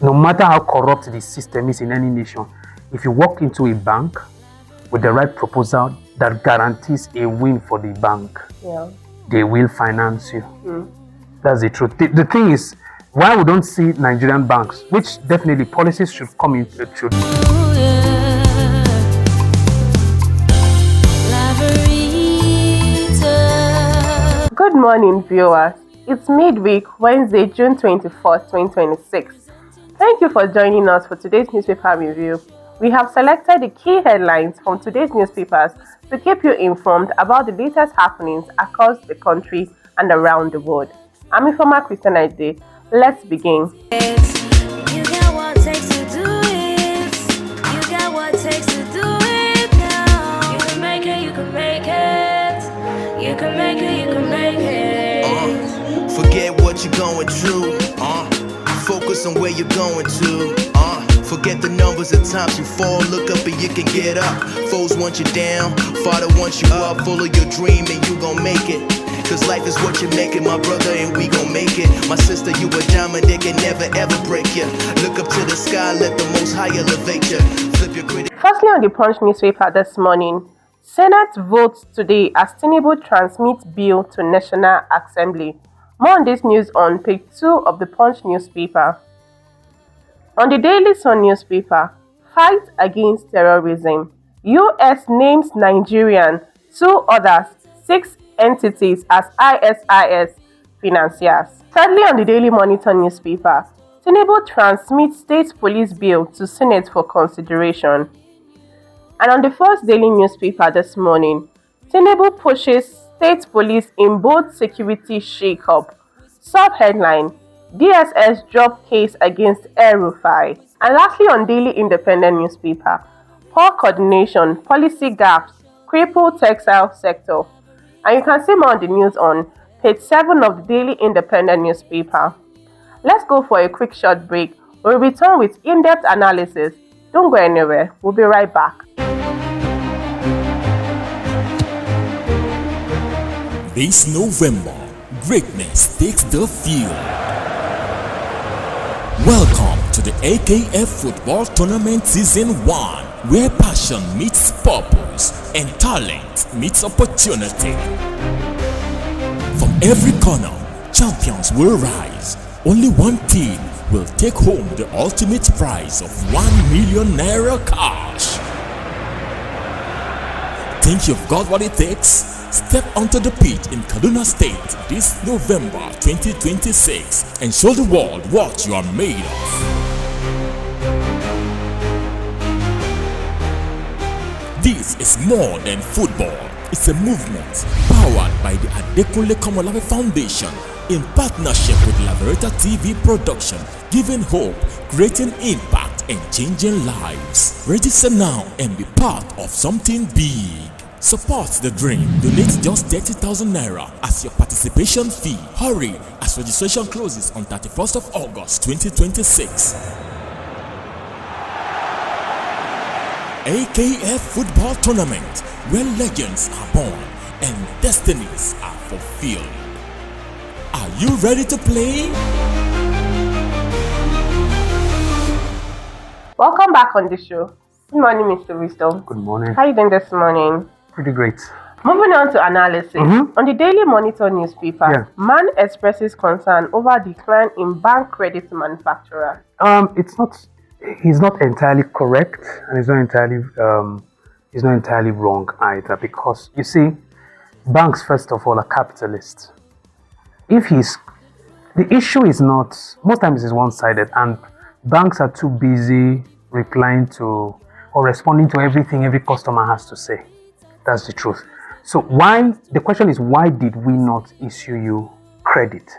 No matter how corrupt the system is in any nation, if you walk into a bank with the right proposal that guarantees a win for the bank, they will finance you. That's the truth. The thing is, why we don't see Nigerian banks, which definitely policies should come into the truth. Good morning, viewers. It's midweek, Wednesday, June 24th, 2026. Thank you for joining us for today's newspaper review. We have selected the key headlines from today's newspapers to keep you informed about the latest happenings across the country and around the world. I'm informer Christian Ide. Let's begin. You got what it takes to do it. You got what it takes to do it now. You can make it, you can make it. You can make it, you can make it. Forget what you're going through. Focus on where you're going to. Forget the numbers of times you fall. Look up and you can get up. Foes want you down. Father wants you up. Full of your dream and you gon' make it. Cause life is what you make it, my brother, and we gon' make it. My sister, you a diamond, they can never ever break you. Look up to the sky, let the most high elevate you. Flip your critic. Firstly, on the Punch newspaper this morning, Senate votes today as Tinubu transmits bill to National Assembly. More on this news on page 2 of the Punch newspaper. On the Daily Sun newspaper, fight against terrorism. U.S. names Nigerian, 2 others, 6 entities as ISIS financiers. Thirdly, on the Daily Monitor newspaper, Tinubu transmits state police bill to Senate for consideration. And on the First Daily newspaper this morning, Tinubu pushes state police in both security shake-up. Sub-headline, DSS drop case against El-Rufai. And lastly, on Daily Independent newspaper, poor coordination, policy gaps, cripple textile sector. And you can see more on the news on page 7 of the Daily Independent newspaper. Let's go for a quick short break. We'll return with in-depth analysis. Don't go anywhere. We'll be right back. This November, greatness takes the field. Welcome to the AKF Football Tournament Season 1, where passion meets purpose and talent meets opportunity. From every corner, champions will rise. Only one team will take home the ultimate prize of 1 million naira cash. Think you've got what it takes? Step onto the pitch in Kaduna State this November 2026 and show the world what you are made of. This is more than football. It's a movement powered by the Adekunle Komolafe Foundation in partnership with Laveritatv production, giving hope, creating impact, and changing lives. Register now and be part of something big. Support the dream. Donate just 30,000 naira as your participation fee. Hurry, as registration closes on 31st of August 2026. AKF Football Tournament, where legends are born and destinies are fulfilled. Are you ready to play? Welcome back on the show. Good morning, Mr. Wisdom. Good morning. How are you doing this morning? Pretty great. Moving on to analysis. On the Daily Monitor newspaper, man expresses concern over decline in bank credit to manufacturer. He's not entirely correct, and he's not entirely wrong either, because you see, banks first of all are capitalists. The issue is not, most times it's one-sided, and banks are too busy replying to or responding to everything every customer has to say. That's the truth. So the question is, why did we not issue you credit?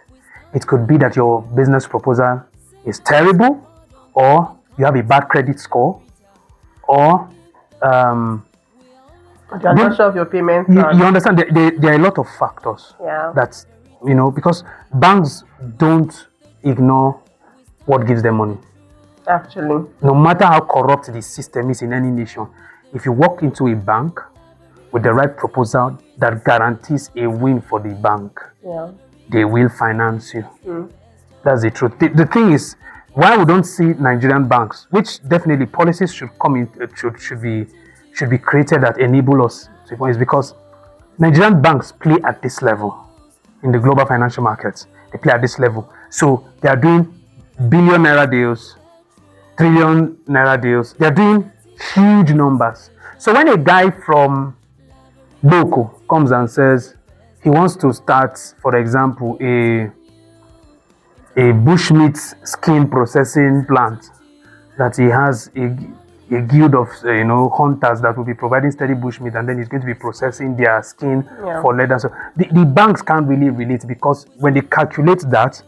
It could be that your business proposal is terrible, or you have a bad credit score, or you're not sure of your payment. You understand, there are a lot of factors. Yeah. That's, because banks don't ignore what gives them money. Actually. No matter how corrupt the system is in any nation, if you walk into a bank with the right proposal that guarantees a win for the bank, they will finance you. That's the truth. The thing is, why we don't see Nigerian banks, which definitely policies should come in, should be created that enable us to, is because Nigerian banks play at this level in the global financial markets. They play at this level. So they are doing billion naira deals, trillion naira deals. They are doing huge numbers. So when a guy from Boko comes and says he wants to start, for example, a bushmeat skin processing plant, that he has a guild of hunters that will be providing steady bushmeat, and then he's going to be processing their skin for leather. So the banks can't really relate, because when they calculate that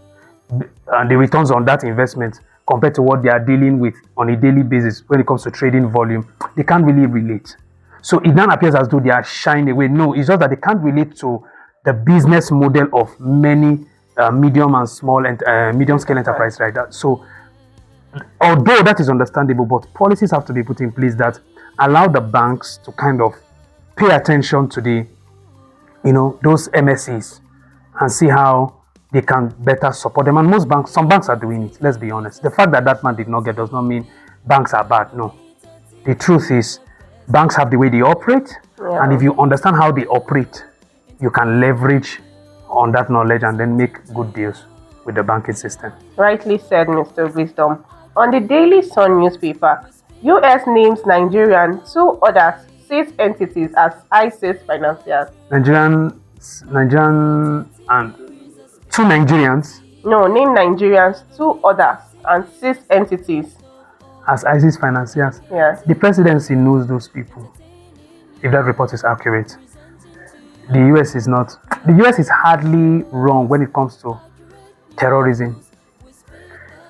and the returns on that investment compared to what they are dealing with on a daily basis when it comes to trading volume, they can't really relate. So it now appears as though they are shying away. No, it's just that they can't relate to the business model of many medium and small and medium scale enterprise like that. So although that is understandable, but policies have to be put in place that allow the banks to kind of pay attention to the those MSCs and see how they can better support them. And some banks are doing it, let's be honest. The fact that that man did not get does not mean banks are bad. No, the truth is banks have the way they operate, and if you understand how they operate, you can leverage on that knowledge and then make good deals with the banking system. Rightly said, Mr. Wisdom. On the Daily Sun newspaper, US names Nigerian, 2 others, 6 entities as ISIS financiers. Nigerian and 2 Nigerians? No, name Nigerians, 2 others, and 6 entities as ISIS financiers. Yes. The presidency knows those people, if that report is accurate. The US is hardly wrong when it comes to terrorism.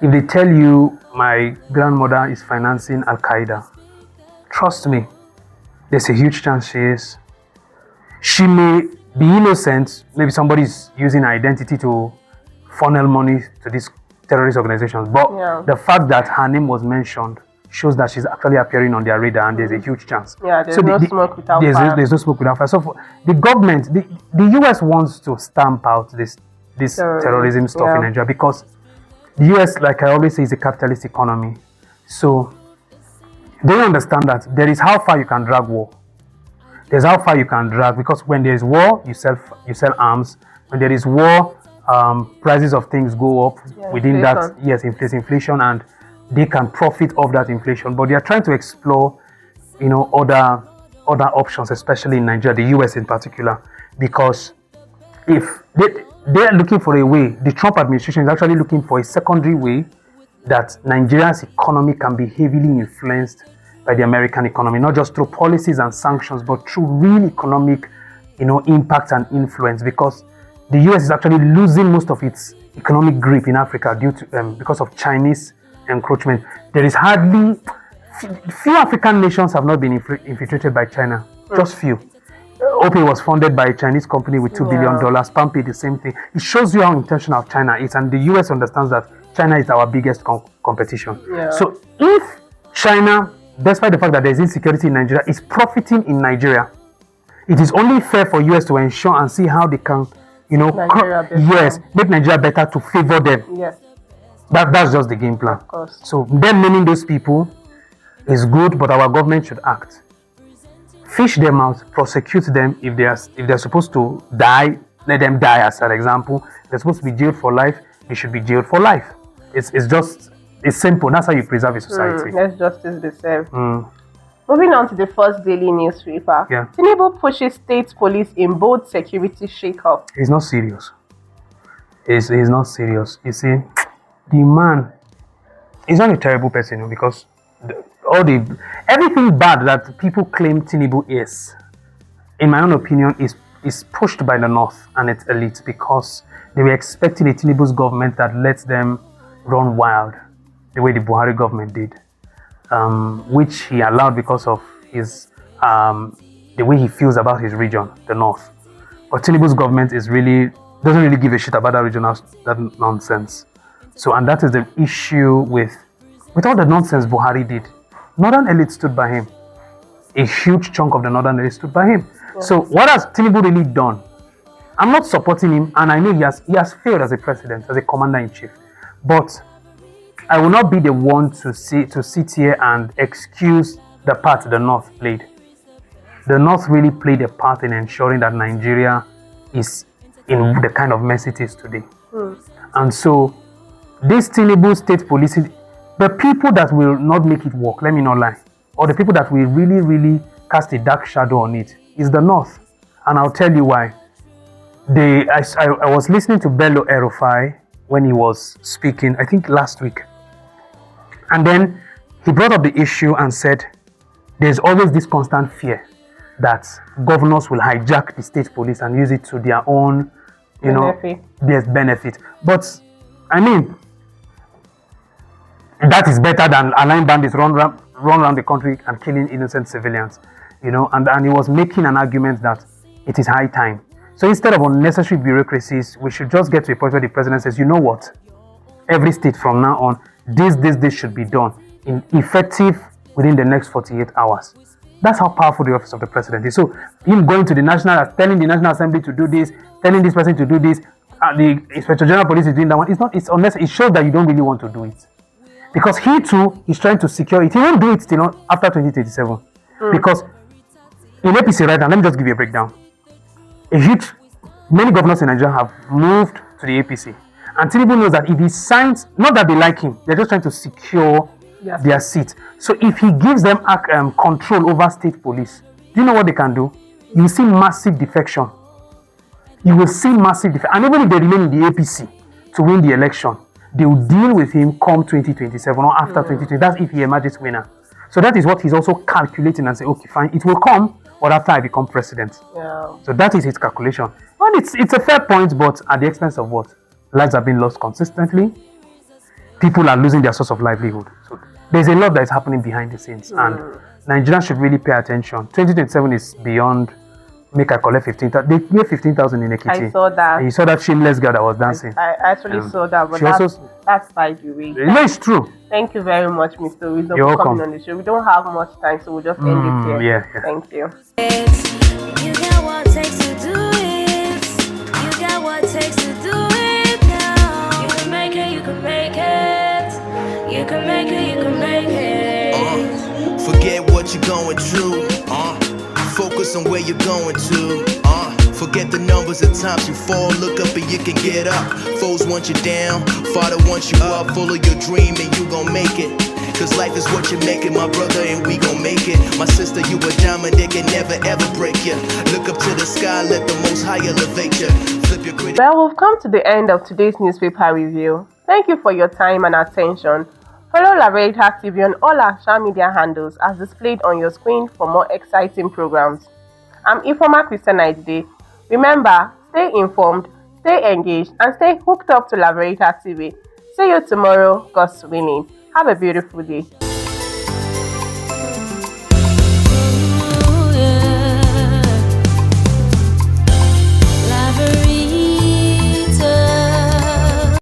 If they tell you my grandmother is financing Al-Qaeda, trust me, there's a huge chance she is. She may be innocent. Maybe somebody is using her identity to funnel money to these terrorist organizations. But the fact that her name was mentioned shows that she's actually appearing on their radar, and there's a huge chance. Yeah, there's no smoke without fire. There's no smoke without fire. So for the government, the US wants to stamp out this terrorism stuff in Nigeria, because the US, like I always say, is a capitalist economy. So they understand that there is how far you can drag war. There's how far you can drag, because when there is war, you sell arms. When there is war, prices of things go up. Within inflation. That, yes, inflation, and they can profit off that inflation. But they are trying to explore, other options, especially in Nigeria, the US in particular, because if they are looking for a way, the Trump administration is actually looking for a secondary way that Nigeria's economy can be heavily influenced by the American economy, not just through policies and sanctions, but through real economic, impact and influence, because the US is actually losing most of its economic grip in Africa due to because of Chinese encroachment. There is hardly few African nations have not been infiltrated by China, just few. OPE was funded by a Chinese company with $2 billion. Pampi, the same thing. It shows you how intentional China is, and the US understands that China is our biggest competition. So if China, despite the fact that there is insecurity in Nigeria, is profiting in Nigeria, it is only fair for US to ensure and see how they can, make Nigeria better to favor them. Yes. That's just the game plan. Of course. So them naming those people is good, but our government should act. Fish them out, prosecute them. If they're supposed to die, let them die. As an example, if they're supposed to be jailed for life, they should be jailed for life. It's simple. That's how you preserve a society. Let justice be served. Moving on to the first daily newspaper. Tinubu pushes state police in bold security shake-up. He's not serious. He's not serious. You see, the man is not a terrible person, because everything bad that people claim Tinubu is, in my own opinion, is pushed by the North and its elite, because they were expecting a Tinubu's government that lets them run wild the way the Buhari government did, which he allowed because of his the way he feels about his region, the North. But Tinubu's government doesn't really give a shit about that region, that nonsense. So, and that is the issue with all the nonsense Buhari did. Northern elite stood by him. A huge chunk of the Northern elite stood by him. So what has Tinubu really done? I'm not supporting him, and I know he has failed as a president, as a commander-in-chief. But I will not be the one to sit here and excuse the part the North played. The North really played a part in ensuring that Nigeria is in the kind of mess it is today. And so, this Tinubu state police, the people that will not make it work, let me not lie, or the people that will really, really cast a dark shadow on it, is the North. And I'll tell you why. I was listening to Bello Erufai when he was speaking, I think last week. And then he brought up the issue and said, there's always this constant fear that governors will hijack the state police and use it to their own, benefit. But, I mean, that is better than allowing bandits run around the country and killing innocent civilians, and he was making an argument that it is high time. So instead of unnecessary bureaucracies, we should just get to a point where the president says, you know what, every state from now on, this should be done in effective within the next 48 hours. That's how powerful the office of the president is. So him going to telling the National Assembly to do this, telling this person to do this, the Inspector General of Police is doing that one. It's unnecessary. It shows that you don't really want to do it. Because he too is trying to secure it. He won't do it till after 2027. Because in APC right now, let me just give you a breakdown. Many governors in Nigeria have moved to the APC. And Tinubu knows that if he signs, not that they like him, they're just trying to secure their seat. So if he gives them control over state police, do you know what they can do? You will see massive defection. You will see massive defection. And even if they remain in the APC to win the election, they will deal with him come 2027 or after 2020. That's if he emerges winner. So that is what he's also calculating and say, okay, fine, it will come, but after I become president. Yeah. So that is his calculation. Well, it's a fair point, but at the expense of what? Lives are being lost consistently. People are losing their source of livelihood. So there's a lot that is happening behind the scenes, and Nigerians should really pay attention. 2027 is beyond. Make I collect 15,000. They gave 15,000 in Ekiti. I saw that. And you saw that shameless girl that was dancing. I actually saw that, but that's by the way. No, it's true. Thank you very much, Mr. Wisdom, You're for coming welcome. on the show. We don't have much time, so we'll just end it here. Yeah. Thank you. You got what it takes to do it. You got what it takes to do it now. You can make it, you can make it. You can make it, you can make it. Forget what you're going through. Focus on where you're going to. Forget the numbers of times you fall. Look up and you can get up. Foes want you down. Father wants you up. Follow your dream and you gon' make it. Cause life is what you make it, my brother, and we gon' make it. My sister, you a diamond, they can never ever break you. Look up to the sky, let the most high elevate you. Flip your critic. Well, we've come to the end of today's newspaper review. Thank you for your time and attention. Follow Laveritatv on all our social media handles as displayed on your screen for more exciting programs. I'm Ifoma Christianite. Remember, stay informed, stay engaged, and stay hooked up to Laveritatv. See you tomorrow, God's willing. Have a beautiful day.